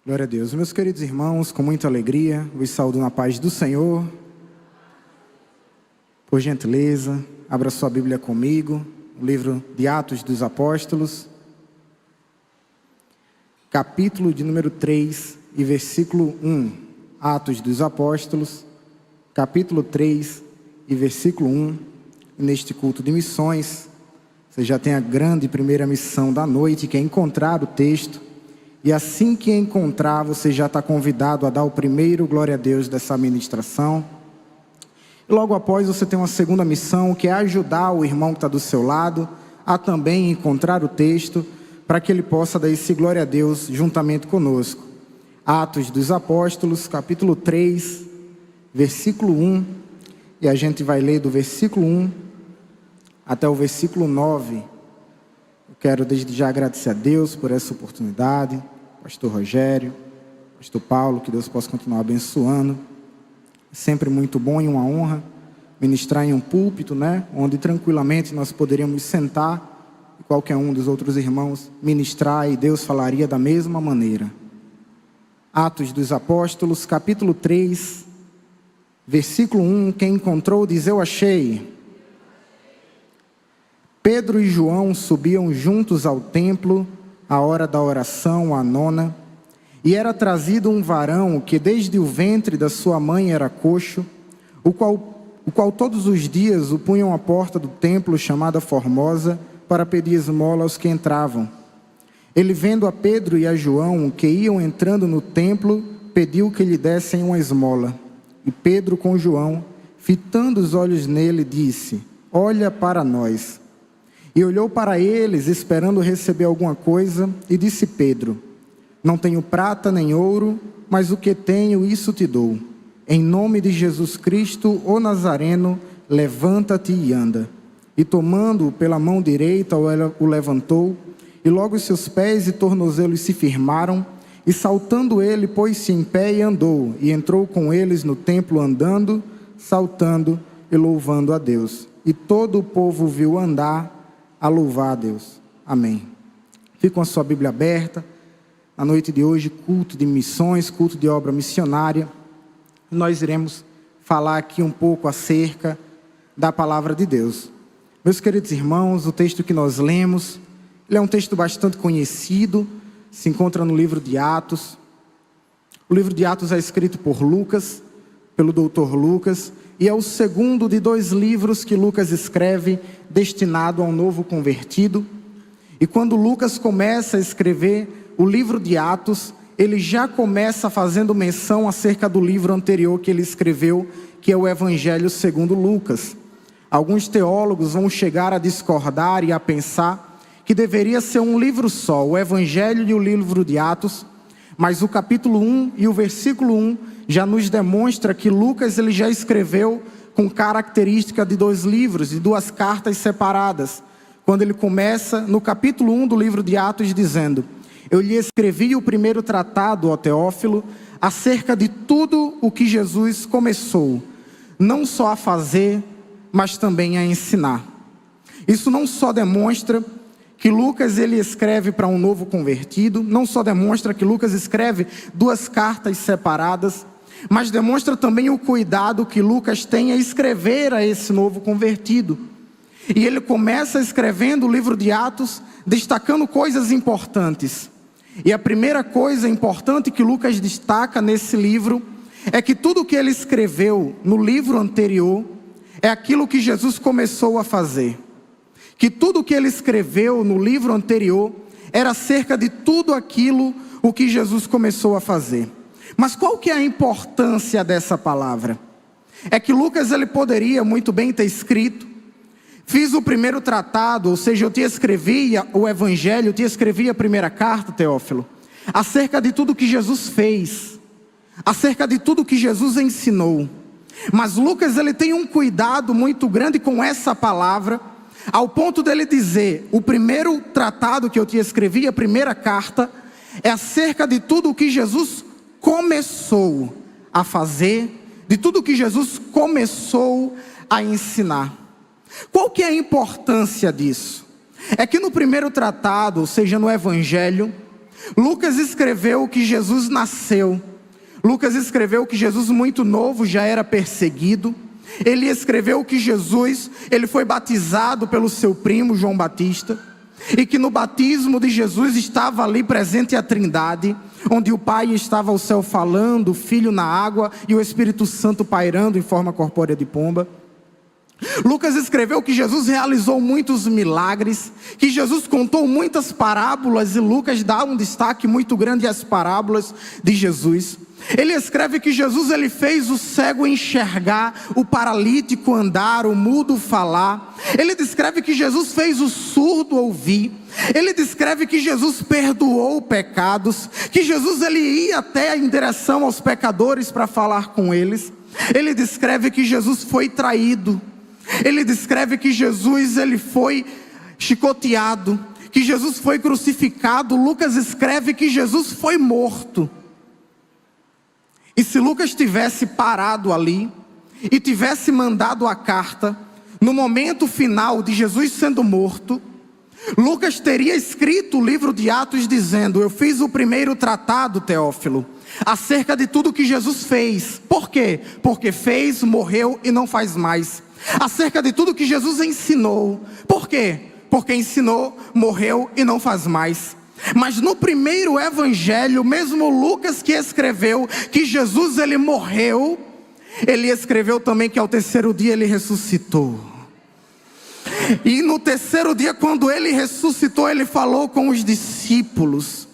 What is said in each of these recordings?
Glória a Deus. Meus queridos irmãos, com muita alegria, vos saúdo na paz do Senhor. Por gentileza, abra sua Bíblia comigo, o livro de Atos dos Apóstolos, capítulo de número 3 e versículo 1. Atos dos Apóstolos, capítulo 3 e versículo 1. E neste culto de missões, você já tem a grande primeira missão da noite, que é encontrar o texto. E assim que encontrar, você já está convidado a dar o primeiro glória a Deus dessa ministração. E logo após você tem uma segunda missão, que é ajudar o irmão que está do seu lado a também encontrar o texto, para que ele possa dar esse glória a Deus juntamente conosco. Atos dos Apóstolos, capítulo 3, versículo 1. E a gente vai ler do versículo 1 até o versículo 9. Quero desde já agradecer a Deus por essa oportunidade, pastor Rogério, pastor Paulo, que Deus possa continuar abençoando. É sempre muito bom e uma honra ministrar em um púlpito, onde tranquilamente nós poderíamos sentar e qualquer um dos outros irmãos ministrar e Deus falaria da mesma maneira. Atos dos Apóstolos, capítulo 3, versículo 1, quem encontrou diz: eu achei. Pedro e João subiam juntos ao templo, à hora da oração, a nona, e era trazido um varão que desde o ventre da sua mãe era coxo, o qual todos os dias o punham à porta do templo chamada Formosa, para pedir esmola aos que entravam. Ele, vendo a Pedro e a João, que iam entrando no templo, pediu que lhe dessem uma esmola. E Pedro com João, fitando os olhos nele, disse: olha para nós. E olhou para eles, esperando receber alguma coisa, e disse Pedro: não tenho prata nem ouro, mas o que tenho, isso te dou. Em nome de Jesus Cristo, o Nazareno, levanta-te e anda. E tomando-o pela mão direita, o levantou, e logo os seus pés e tornozelos se firmaram, e saltando ele, pôs-se em pé e andou, e entrou com eles no templo andando, saltando e louvando a Deus. E todo o povo viu andar a louvar a Deus. Amém. Fique com a sua Bíblia aberta. Na noite de hoje, culto de missões, culto de obra missionária. Nós iremos falar aqui um pouco acerca da palavra de Deus. Meus queridos irmãos, o texto que nós lemos, ele é um texto bastante conhecido, se encontra no livro de Atos. O livro de Atos é escrito por Lucas, pelo doutor Lucas, e é o segundo de 2 livros que Lucas escreve destinado a um novo convertido. E quando Lucas começa a escrever o livro de Atos, ele já começa fazendo menção acerca do livro anterior que ele escreveu, que é o Evangelho segundo Lucas. Alguns teólogos vão chegar a discordar e a pensar que deveria ser um livro só, o Evangelho e o livro de Atos, mas o capítulo 1 e o versículo 1 já nos demonstra que Lucas ele já escreveu com característica de 2 livros, de 2 cartas separadas. Quando ele começa no capítulo 1 do livro de Atos dizendo: eu lhe escrevi o primeiro tratado, ó Teófilo, acerca de tudo o que Jesus começou, não só a fazer, mas também a ensinar. Isso não só demonstra que Lucas ele escreve para um novo convertido, não só demonstra que Lucas escreve 2 cartas separadas, mas demonstra também o cuidado que Lucas tem a escrever a esse novo convertido. E ele começa escrevendo o livro de Atos, destacando coisas importantes. E a primeira coisa importante que Lucas destaca nesse livro é que tudo que ele escreveu no livro anterior é aquilo que Jesus começou a fazer. Que tudo que ele escreveu no livro anterior era acerca de tudo aquilo o que Jesus começou a fazer. Mas qual que é a importância dessa palavra? É que Lucas ele poderia muito bem ter escrito: fiz o primeiro tratado, ou seja, eu te escrevi o Evangelho, eu te escrevi a primeira carta, Teófilo, acerca de tudo que Jesus fez, acerca de tudo que Jesus ensinou. Mas Lucas ele tem um cuidado muito grande com essa palavra, ao ponto dele dizer: o primeiro tratado que eu te escrevi, a primeira carta, é acerca de tudo o que Jesus começou a fazer, de tudo que Jesus começou a ensinar. Qual que é a importância disso? É que no primeiro tratado, ou seja, no Evangelho, Lucas escreveu que Jesus nasceu. Lucas escreveu que Jesus, muito novo, já era perseguido. Ele escreveu que Jesus, ele foi batizado pelo seu primo João Batista, e que no batismo de Jesus estava ali presente a Trindade, onde o Pai estava ao céu falando, o Filho na água e o Espírito Santo pairando em forma corpórea de pomba. Lucas escreveu que Jesus realizou muitos milagres, que Jesus contou muitas parábolas, e Lucas dá um destaque muito grande às parábolas de Jesus. Ele escreve que Jesus, ele fez o cego enxergar, o paralítico andar, o mudo falar. Ele descreve que Jesus fez o surdo ouvir. Ele descreve que Jesus perdoou pecados, que Jesus ele ia até em direção aos pecadores para falar com eles. Ele descreve que Jesus foi traído. Ele descreve que Jesus ele foi chicoteado, que Jesus foi crucificado. Lucas escreve que Jesus foi morto. E se Lucas tivesse parado ali e tivesse mandado a carta no momento final de Jesus sendo morto, Lucas teria escrito o livro de Atos dizendo: eu fiz o primeiro tratado, Teófilo, acerca de tudo que Jesus fez. Por quê? Porque fez, morreu e não faz mais. Acerca de tudo que Jesus ensinou. Por quê? Porque ensinou, morreu e não faz mais. Mas no primeiro evangelho, mesmo Lucas que escreveu que Jesus ele morreu, ele escreveu também que ao terceiro dia ele ressuscitou. E no terceiro dia, quando ele ressuscitou, ele falou com os discípulos.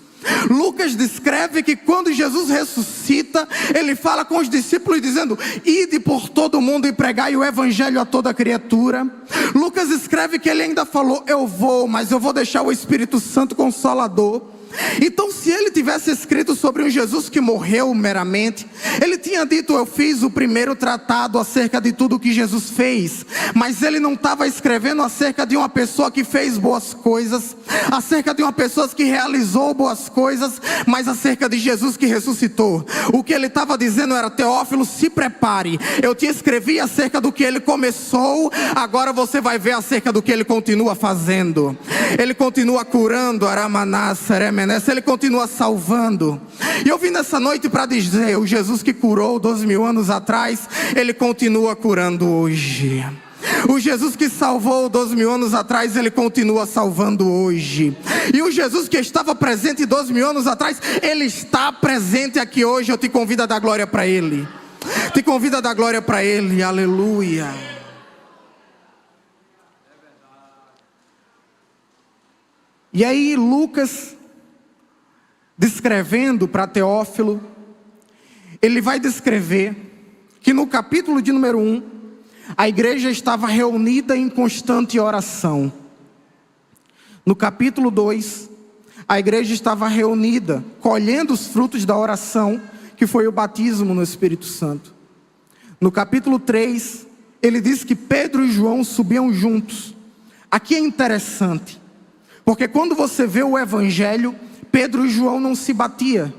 Lucas descreve que quando Jesus ressuscita, ele fala com os discípulos dizendo: ide por todo mundo e pregai o evangelho a toda criatura. Lucas escreve que ele ainda falou: eu vou, mas eu vou deixar o Espírito Santo Consolador. Então, se ele tivesse escrito sobre um Jesus que morreu meramente, ele tinha dito: eu fiz o primeiro tratado acerca de tudo que Jesus fez. Mas ele não estava escrevendo acerca de uma pessoa que fez boas coisas, acerca de uma pessoa que realizou boas coisas, mas acerca de Jesus que ressuscitou. O que ele estava dizendo era: Teófilo, se prepare, eu te escrevi acerca do que ele começou, agora você vai ver acerca do que ele continua fazendo. Ele continua curando, ele continua salvando. E eu vim nessa noite para dizer: o Jesus que curou 2000 anos atrás, ele continua curando hoje. O Jesus que salvou 2000 anos atrás, ele continua salvando hoje. E o Jesus que estava presente 2000 anos atrás, ele está presente aqui hoje. Eu te convido a dar glória para ele. Te convido a dar glória para ele. Aleluia. E aí Lucas, descrevendo para Teófilo, ele vai descrever que no capítulo de número 1, a igreja estava reunida em constante oração. No capítulo 2, a igreja estava reunida, colhendo os frutos da oração, que foi o batismo no Espírito Santo. No capítulo 3, ele diz que Pedro e João subiam juntos. Aqui é interessante, porque quando você vê o evangelho, Pedro e João não se batiam,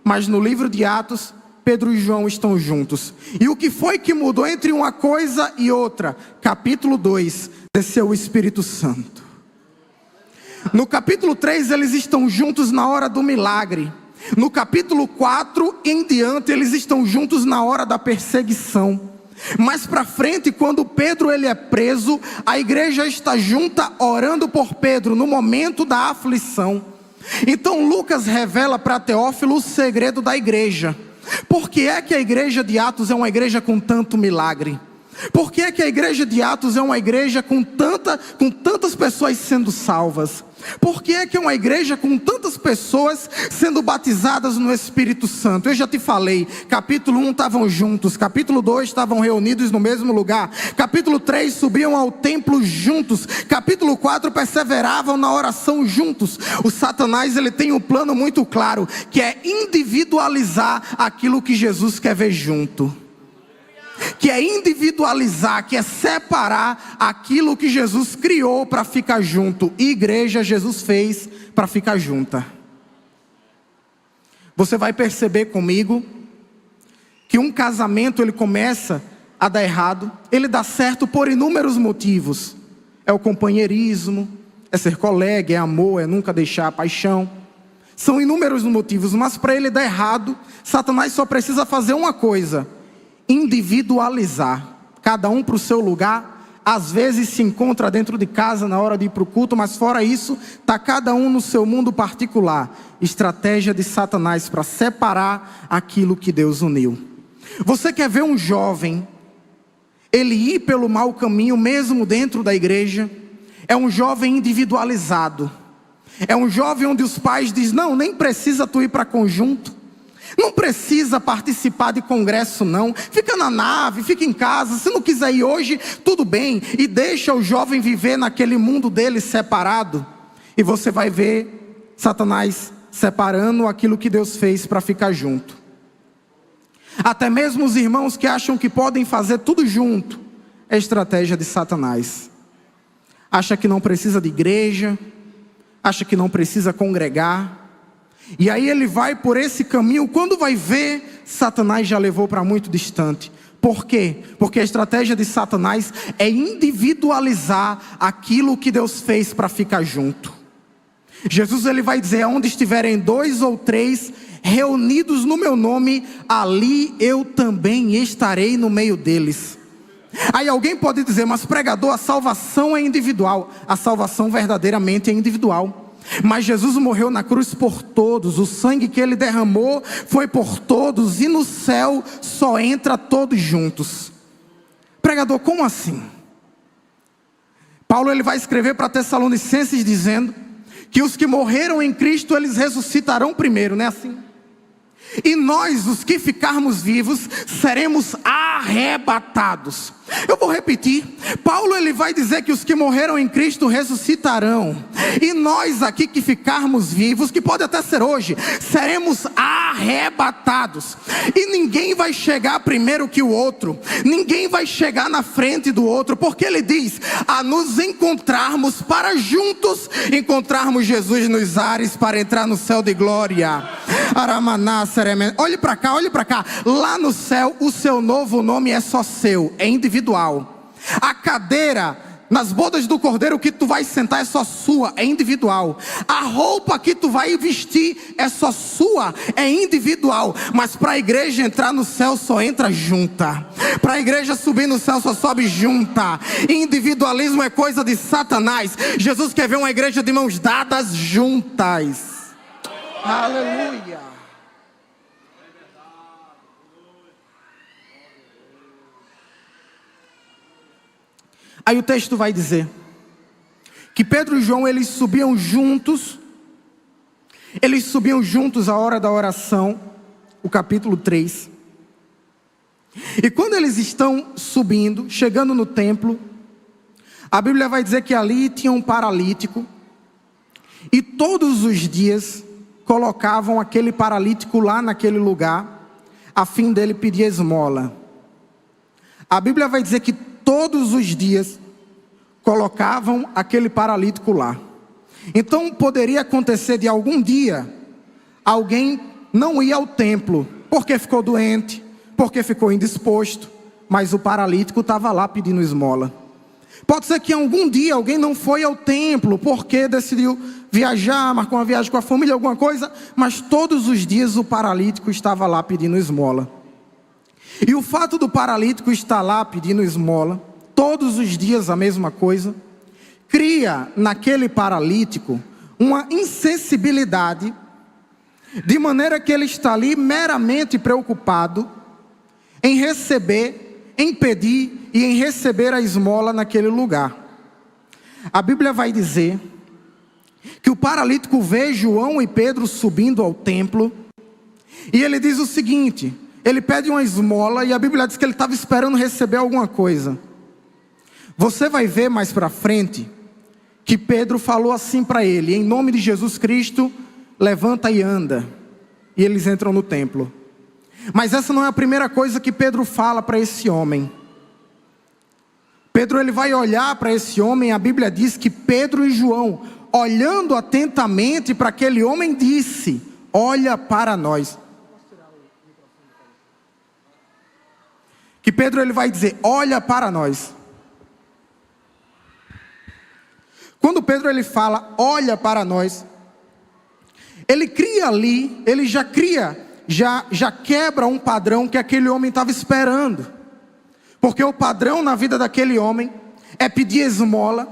mas no livro de Atos, Pedro e João estão juntos. E o que foi que mudou entre uma coisa e outra? Capítulo 2, desceu o Espírito Santo. No capítulo 3, eles estão juntos na hora do milagre. No capítulo 4 em diante, eles estão juntos na hora da perseguição. Mais para frente, quando Pedro ele é preso, a igreja está junta orando por Pedro no momento da aflição. Então Lucas revela para Teófilo o segredo da igreja. Por que é que a igreja de Atos é uma igreja com tanto milagre? Por que é que a igreja de Atos é uma igreja com tantas pessoas sendo salvas? Por que é que é uma igreja com tantas pessoas sendo batizadas no Espírito Santo? Eu já te falei, capítulo 1 estavam juntos, capítulo 2 estavam reunidos no mesmo lugar, capítulo 3 subiam ao templo juntos, capítulo 4 perseveravam na oração juntos. O Satanás ele tem um plano muito claro, que é individualizar aquilo que Jesus quer ver junto. Que é individualizar, que é separar aquilo que Jesus criou para ficar junto. E igreja Jesus fez para ficar junta. Você vai perceber comigo que um casamento ele começa a dar errado. Ele dá certo por inúmeros motivos. É o companheirismo, é ser colega, é amor, é nunca deixar a paixão. São inúmeros motivos, mas para ele dar errado, Satanás só precisa fazer uma coisa: individualizar. Cada um para o seu lugar. Às vezes se encontra dentro de casa na hora de ir para o culto, mas fora isso, está cada um no seu mundo particular. Estratégia de Satanás para separar aquilo que Deus uniu. Você quer ver um jovem, ele ir pelo mau caminho mesmo dentro da igreja? É um jovem individualizado. É um jovem onde os pais dizem: não, nem precisa tu ir para conjunto. Não precisa participar de congresso não. Fica na nave, fica em casa. Se não quiser ir hoje, tudo bem. E deixa o jovem viver naquele mundo dele separado. E você vai ver Satanás separando aquilo que Deus fez para ficar junto. Até mesmo os irmãos que acham que podem fazer tudo junto, é estratégia de Satanás. Acha que não precisa de igreja, acha que não precisa congregar, e aí ele vai por esse caminho. Quando vai ver, Satanás já levou para muito distante. Por quê? Porque a estratégia de Satanás é individualizar aquilo que Deus fez para ficar junto. Jesus ele vai dizer: onde estiverem 2 ou 3 reunidos no meu nome, ali eu também estarei no meio deles. Aí alguém pode dizer: mas pregador, a salvação é individual. A salvação verdadeiramente é individual. Mas Jesus morreu na cruz por todos. O sangue que ele derramou foi por todos. E no céu só entra todos juntos. Pregador, como assim? Paulo ele vai escrever para Tessalonicenses dizendo que os que morreram em Cristo, eles ressuscitarão primeiro, não é assim? E nós, os que ficarmos vivos, seremos arrebatados. Eu vou repetir. Paulo ele vai dizer que os que morreram em Cristo ressuscitarão. E nós aqui que ficarmos vivos, que pode até ser hoje, seremos arrebatados. E ninguém vai chegar primeiro que o outro. Ninguém vai chegar na frente do outro. Porque ele diz: a nos encontrarmos para juntos encontrarmos Jesus nos ares para entrar no céu de glória. Olhe para cá, olhe para cá. Lá no céu o seu novo nome é só seu, é individual. A cadeira nas bodas do Cordeiro que tu vai sentar é só sua, é individual. A roupa que tu vai vestir é só sua, é individual. Mas para a igreja entrar no céu só entra junta. Para a igreja subir no céu só sobe junta. Individualismo é coisa de Satanás. Jesus quer ver uma igreja de mãos dadas juntas. Aleluia. Aí o texto vai dizer que Pedro e João, eles subiam juntos à hora da oração, o capítulo 3. E quando eles estão subindo, chegando no templo, a Bíblia vai dizer que ali tinha um paralítico, e todos os dias colocavam aquele paralítico lá naquele lugar, a fim dele pedir esmola. A Bíblia vai dizer que todos os dias colocavam aquele paralítico lá. Então poderia acontecer de algum dia alguém não ir ao templo porque ficou doente, porque ficou indisposto, mas o paralítico estava lá pedindo esmola. Pode ser que algum dia alguém não foi ao templo porque decidiu viajar, marcou uma viagem com a família, alguma coisa, mas todos os dias o paralítico estava lá pedindo esmola. E o fato do paralítico estar lá pedindo esmola, todos os dias a mesma coisa, cria naquele paralítico uma insensibilidade, de maneira que ele está ali meramente preocupado em receber, em pedir e em receber a esmola naquele lugar. A Bíblia vai dizer que o paralítico vê João e Pedro subindo ao templo, e ele diz o seguinte: ele pede uma esmola, e a Bíblia diz que ele estava esperando receber alguma coisa. Você vai ver mais para frente que Pedro falou assim para ele: em nome de Jesus Cristo, levanta e anda. E eles entram no templo. Mas essa não é a primeira coisa que Pedro fala para esse homem. Pedro ele vai olhar para esse homem. A Bíblia diz que Pedro e João, olhando atentamente para aquele homem, disse: olha para nós. Que Pedro ele vai dizer: olha para nós. Quando Pedro ele fala olha para nós, Ele cria ali, ele já cria, já quebra um padrão que aquele homem estava esperando. Porque o padrão na vida daquele homem é pedir esmola,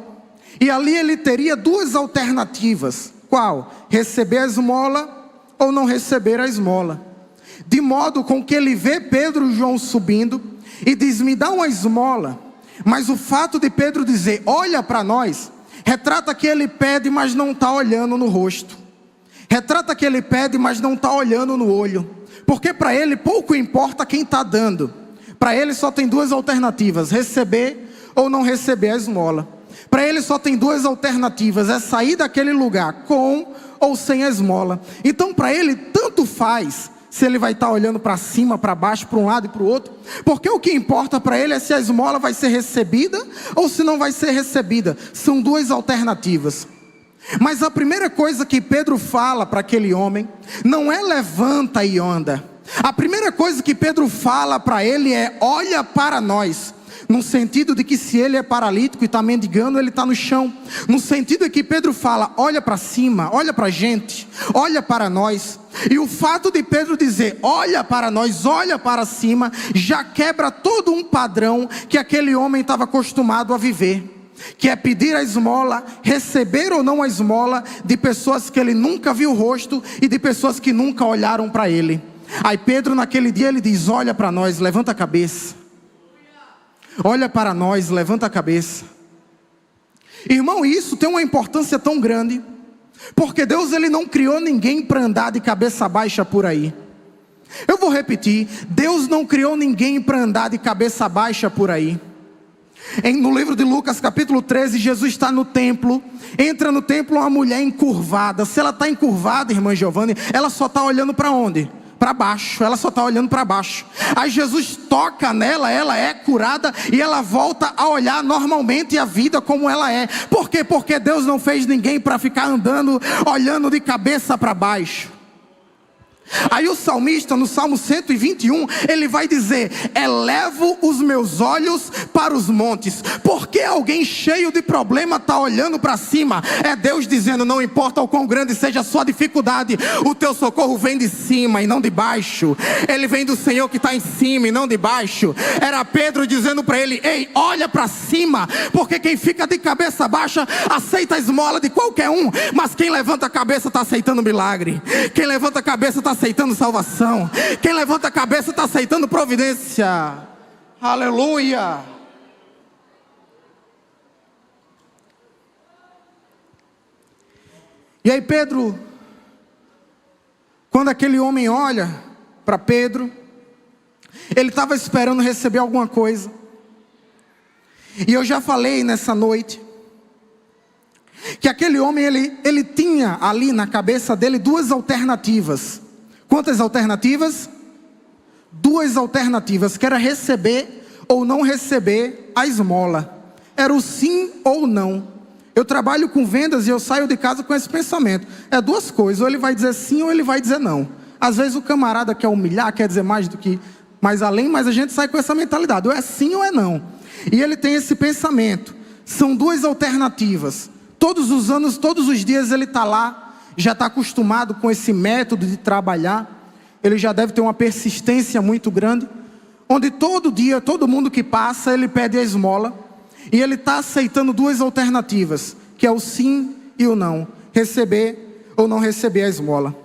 e ali ele teria duas alternativas. Qual? Receber a esmola ou não receber a esmola. De modo com que ele vê Pedro e João subindo e diz: me dá uma esmola. Mas o fato de Pedro dizer: olha para nós, retrata que ele pede, mas não está olhando no rosto. Retrata que ele pede, mas não está olhando no olho. Porque para ele pouco importa quem está dando. Para ele só tem duas alternativas: receber ou não receber a esmola. Para ele só tem duas alternativas: é sair daquele lugar com ou sem a esmola. Então para ele tanto faz se ele vai estar olhando para cima, para baixo, para um lado e para o outro. Porque o que importa para ele é se a esmola vai ser recebida ou se não vai ser recebida. São duas alternativas. Mas a primeira coisa que Pedro fala para aquele homem não é levanta e anda. A primeira coisa que Pedro fala para ele é: olha para nós. No sentido de que se ele é paralítico e está mendigando, ele está no chão. No sentido de que Pedro fala: olha para cima, olha para a gente, olha para nós. E o fato de Pedro dizer: olha para nós, olha para cima, já quebra todo um padrão que aquele homem estava acostumado a viver, que é pedir a esmola, receber ou não a esmola de pessoas que ele nunca viu o rosto e de pessoas que nunca olharam para ele. Aí Pedro naquele dia ele diz: olha para nós, levanta a cabeça. Olha para nós, levanta a cabeça. Irmão, isso tem uma importância tão grande, porque Deus ele não criou ninguém para andar de cabeça baixa por aí. Eu vou repetir: Deus não criou ninguém para andar de cabeça baixa por aí. No livro de Lucas capítulo 13, Jesus está no templo. Entra no templo uma mulher encurvada. Se ela está encurvada, irmã Giovanni, ela só está olhando para onde? Para baixo, ela só está olhando para baixo. Aí Jesus toca nela, ela é curada e ela volta a olhar normalmente a vida como ela é. Por quê? Porque Deus não fez ninguém para ficar andando, olhando de cabeça para baixo. Aí o salmista no Salmo 121, ele vai dizer: elevo os meus olhos para os montes. Porque alguém cheio de problema está olhando para cima? É Deus dizendo: não importa o quão grande seja a sua dificuldade, o teu socorro vem de cima e não de baixo. Ele vem do Senhor que está em cima e não de baixo. Era Pedro dizendo para ele: ei, olha para cima, porque quem fica de cabeça baixa aceita a esmola de qualquer um, mas quem levanta a cabeça está aceitando milagre. Quem levanta a cabeça está aceitando salvação. Quem levanta a cabeça está aceitando providência. Aleluia. E aí Pedro, quando aquele homem olha para Pedro, ele estava esperando receber alguma coisa. E eu já falei nessa noite que aquele homem ele tinha ali na cabeça dele duas alternativas. Quantas alternativas? Duas alternativas, que era receber ou não receber a esmola. Era o sim ou não. Eu trabalho com vendas e eu saio de casa com esse pensamento. É duas coisas: ou ele vai dizer sim ou ele vai dizer não. Às vezes o camarada quer humilhar, quer dizer mais do que mais além, mas a gente sai com essa mentalidade: ou é sim ou é não. E ele tem esse pensamento. São duas alternativas. Todos os anos, todos os dias ele está lá, já está acostumado com esse método de trabalhar. Ele já deve ter uma persistência muito grande, onde todo dia, todo mundo que passa, ele pede a esmola. E ele está aceitando duas alternativas, que é o sim e o não. Receber ou não receber a esmola.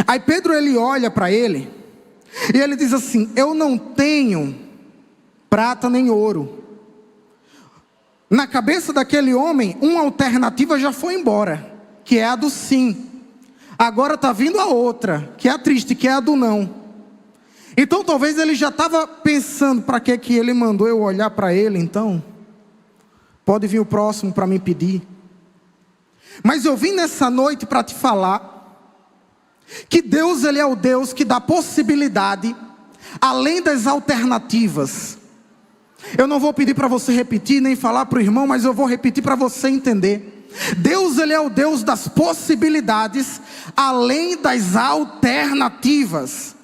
Aí Pedro ele olha para ele e ele diz assim: eu não tenho prata nem ouro. Na cabeça daquele homem, uma alternativa já foi embora, que é a do sim. Agora está vindo a outra, que é a triste, que é a do não. Então talvez ele já estava pensando: para que ele mandou eu olhar para ele então? Pode vir o próximo para me pedir. Mas eu vim nessa noite para te falar que Deus ele é o Deus que dá possibilidade além das alternativas. Eu não vou pedir para você repetir, nem falar para o irmão, mas eu vou repetir para você entender. Deus ele é o Deus das possibilidades além das alternativas.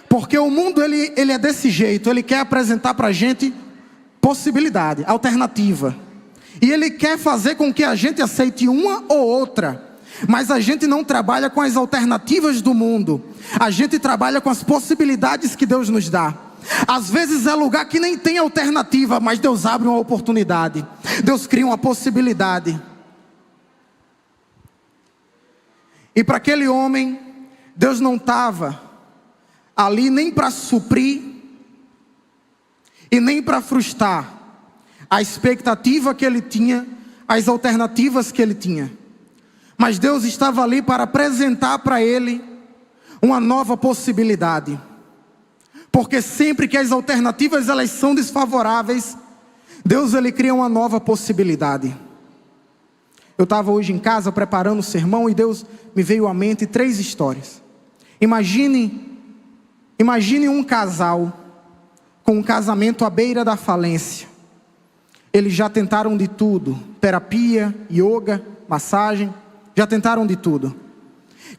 Porque o mundo ele é desse jeito, ele quer apresentar para a gente possibilidade, alternativa. E ele quer fazer com que a gente aceite uma ou outra. Mas a gente não trabalha com as alternativas do mundo. A gente trabalha com as possibilidades que Deus nos dá. Às vezes é lugar que nem tem alternativa, mas Deus abre uma oportunidade. Deus cria uma possibilidade. E para aquele homem, Deus não estava ali nem para suprir e nem para frustrar a expectativa que ele tinha, as alternativas que ele tinha. Mas Deus estava ali para apresentar para ele uma nova possibilidade. Porque sempre que as alternativas elas são desfavoráveis, Deus ele cria uma nova possibilidade. Eu estava hoje em casa preparando o sermão e Deus me veio à mente 3 histórias. Imagine um casal com um casamento à beira da falência. Eles já tentaram de tudo: terapia, yoga, massagem, já tentaram de tudo.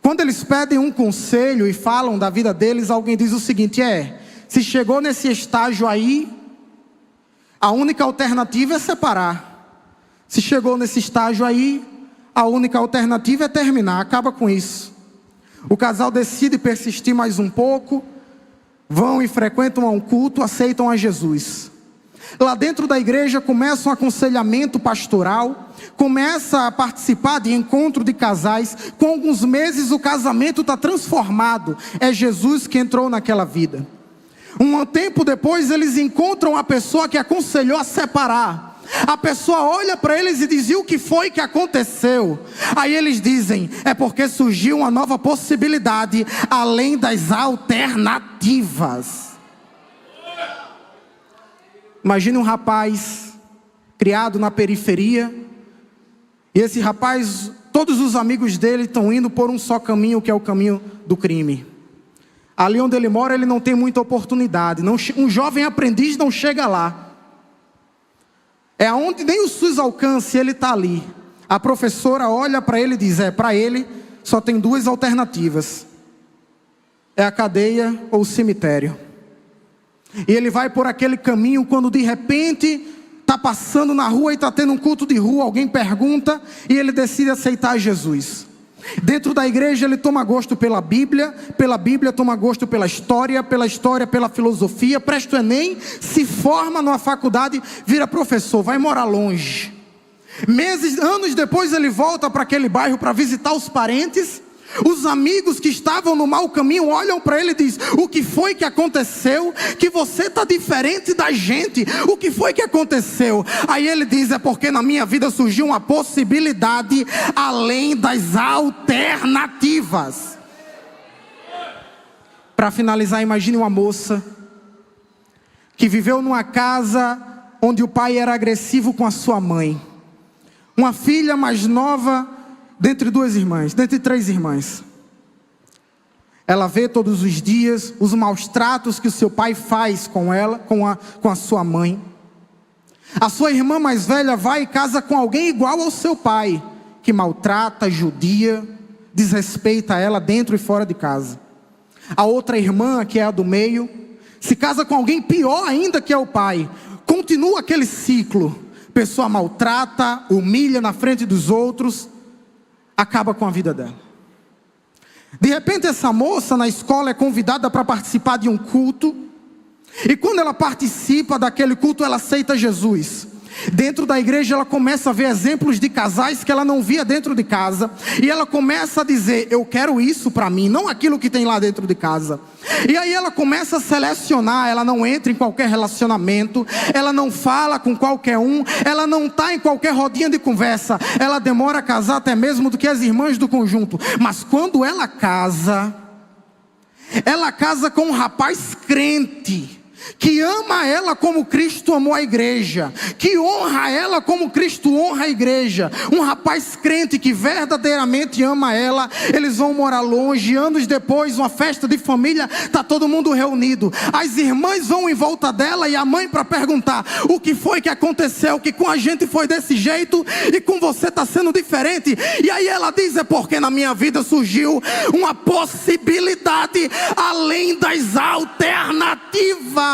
Quando eles pedem um conselho e falam da vida deles, alguém diz o seguinte: se chegou nesse estágio aí, a única alternativa é separar. Se chegou nesse estágio aí, a única alternativa é terminar, acaba com isso. O casal decide persistir mais um pouco, vão e frequentam um culto, aceitam a Jesus. Lá dentro da igreja começa um aconselhamento pastoral, começa a participar de encontro de casais. Com alguns meses o casamento está transformado, é Jesus que entrou naquela vida. Um tempo depois eles encontram a pessoa que aconselhou a separar. A pessoa olha para eles e diz: e o que foi que aconteceu? Aí eles dizem: é porque surgiu uma nova possibilidade além das alternativas. Imagine um rapaz criado na periferia, e esse rapaz, todos os amigos dele estão indo por um só caminho, que é o caminho do crime. Ali onde ele mora, ele não tem muita oportunidade. Um jovem aprendiz não chega lá. É onde nem o SUS alcance, ele está ali. A professora olha para ele e diz: para ele só tem 2 alternativas: é a cadeia ou o cemitério. E ele vai por aquele caminho, quando de repente está passando na rua e está tendo um culto de rua, alguém pergunta e ele decide aceitar Jesus. Dentro da igreja ele toma gosto pela Bíblia toma gosto pela história pela filosofia, presta o Enem, se forma numa faculdade, vira professor, vai morar longe. Anos depois ele volta para aquele bairro para visitar os parentes. Os amigos que estavam no mau caminho olham para ele e dizem: o que foi que aconteceu? Que você está diferente da gente. O que foi que aconteceu? Aí ele diz: é porque na minha vida surgiu uma possibilidade além das alternativas. Para finalizar, imagine uma moça que viveu numa casa onde o pai era agressivo com a sua mãe. Uma filha mais nova dentre 3 irmãs. Ela vê todos os dias os maus tratos que o seu pai faz com ela, com a sua mãe. A sua irmã mais velha vai e casa com alguém igual ao seu pai, que maltrata, judia, desrespeita ela dentro e fora de casa. A outra irmã, que é a do meio, se casa com alguém pior ainda que é o pai. Continua aquele ciclo. Pessoa maltrata, humilha na frente dos outros, acaba com a vida dela. De repente essa moça na escola é convidada para participar de um culto. E quando ela participa daquele culto, ela aceita Jesus. Dentro da igreja ela começa a ver exemplos de casais que ela não via dentro de casa. E ela começa a dizer: eu quero isso para mim, não aquilo que tem lá dentro de casa. E aí ela começa a selecionar. Ela não entra em qualquer relacionamento, ela não fala com qualquer um, ela não está em qualquer rodinha de conversa. Ela demora a casar até mesmo do que as irmãs do conjunto. Mas quando ela casa com um rapaz crente, que ama ela como Cristo amou a igreja, que honra ela como Cristo honra a igreja. Um rapaz crente que verdadeiramente ama ela. Eles vão morar longe. Anos depois, uma festa de família, está todo mundo reunido. As irmãs vão em volta dela e a mãe para perguntar: o que foi que aconteceu? Que com a gente foi desse jeito e com você está sendo diferente. E aí ela diz: é porque na minha vida surgiu uma possibilidade além das alternativas.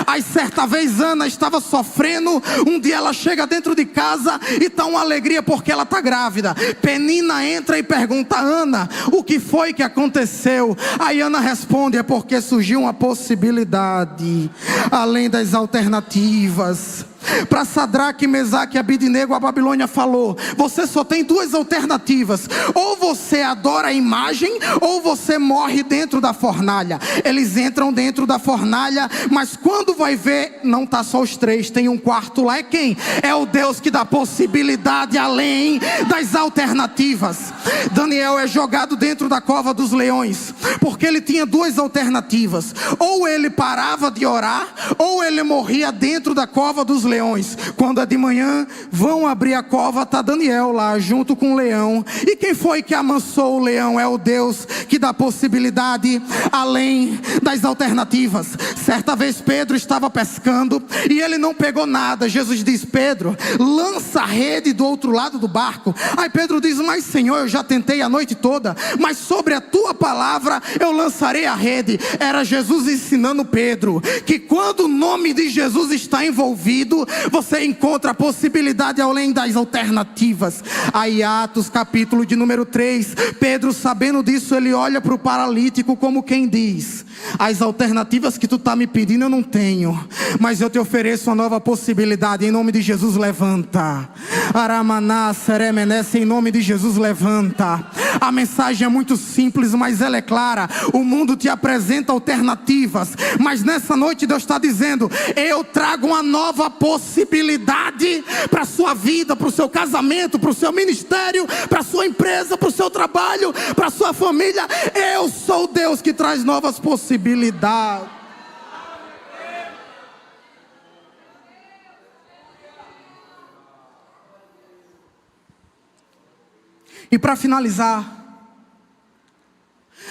Aí certa vez Ana estava sofrendo. Um dia ela chega dentro de casa e está uma alegria porque ela está grávida. Penina entra e pergunta: Ana, o que foi que aconteceu? Aí Ana responde: é porque surgiu uma possibilidade além das alternativas. Para Sadraque, Mesaque e Abidnego, a Babilônia falou: você só tem duas alternativas, ou você adora a imagem, ou você morre dentro da fornalha. Eles entram dentro da fornalha, mas quando vai ver, não está só os três, tem um quarto lá. É quem? É o Deus que dá possibilidade além das alternativas. Daniel é jogado dentro da cova dos leões, porque ele tinha duas alternativas: ou ele parava de orar, ou ele morria dentro da cova dos leões. Quando é de manhã, vão abrir a cova, está Daniel lá junto com o leão. E quem foi que amansou o leão? É o Deus que dá possibilidade além das alternativas. Certa vez Pedro estava pescando e ele não pegou nada. Jesus diz: Pedro, lança a rede do outro lado do barco. Aí Pedro diz: mas Senhor, eu já tentei a noite toda, mas sobre a tua palavra eu lançarei a rede. Era Jesus ensinando Pedro que quando o nome de Jesus está envolvido, você encontra a possibilidade além das alternativas. Aí Atos capítulo de número 3, Pedro, sabendo disso, ele olha para o paralítico como quem diz: as alternativas que tu está me pedindo eu não tenho, mas eu te ofereço uma nova possibilidade. Em nome de Jesus, levanta. Aramaná, Seremenece, em nome de Jesus, levanta. A mensagem é muito simples, mas ela é clara. O mundo te apresenta alternativas, mas nessa noite Deus está dizendo: eu trago uma nova possibilidade para a sua vida, para o seu casamento, para o seu ministério, para a sua empresa, para o seu trabalho, para a sua família. Eu sou o Deus que traz novas possibilidades. E para finalizar,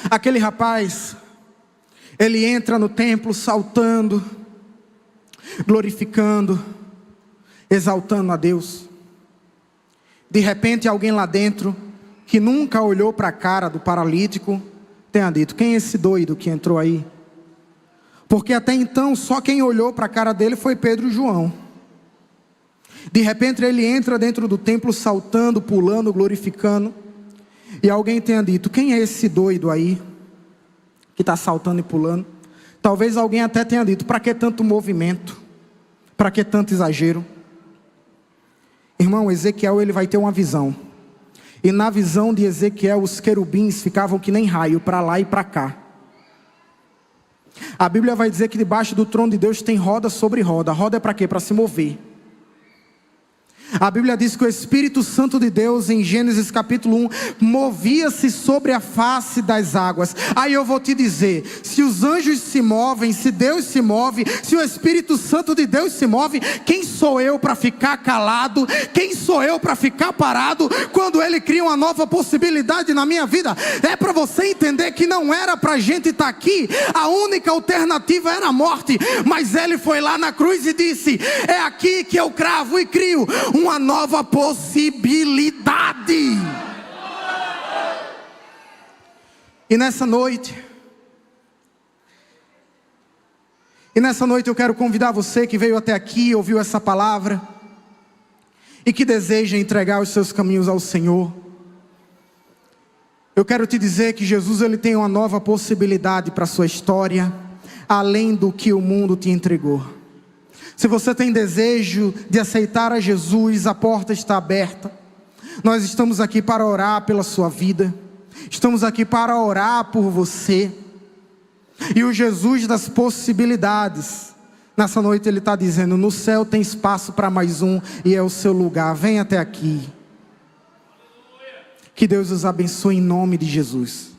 aquele rapaz, ele entra no templo saltando, glorificando, exaltando a Deus. De repente alguém lá dentro, que nunca olhou para a cara do paralítico, tenha dito: quem é esse doido que entrou aí? Porque até então só quem olhou para a cara dele foi Pedro e João. De repente ele entra dentro do templo saltando, pulando, glorificando, e alguém tenha dito: quem é esse doido aí que está saltando e pulando? Talvez alguém até tenha dito: para que tanto movimento? Para que tanto exagero? Irmão, Ezequiel, ele vai ter uma visão. E na visão de Ezequiel, os querubins ficavam que nem raio, para lá e para cá. A Bíblia vai dizer que debaixo do trono de Deus tem roda sobre roda. Roda é para quê? Para se mover. A Bíblia diz que o Espírito Santo de Deus, em Gênesis capítulo 1, movia-se sobre a face das águas. Aí eu vou te dizer: se os anjos se movem, se Deus se move, se o Espírito Santo de Deus se move, quem sou eu para ficar calado? Quem sou eu para ficar parado quando Ele cria uma nova possibilidade na minha vida? É para você entender que não era para a gente estar aqui, a única alternativa era a morte, mas Ele foi lá na cruz e disse: é aqui que eu cravo e crio uma nova possibilidade. E nessa noite eu quero convidar você que veio até aqui, ouviu essa palavra e que deseja entregar os seus caminhos ao Senhor. Eu quero te dizer que Jesus, ele tem uma nova possibilidade para a sua história, além do que o mundo te entregou. Se você tem desejo de aceitar a Jesus, a porta está aberta. Nós estamos aqui para orar pela sua vida. Estamos aqui para orar por você. E o Jesus das possibilidades, nessa noite ele está dizendo: no céu tem espaço para mais um, e é o seu lugar. Vem até aqui. Que Deus os abençoe em nome de Jesus.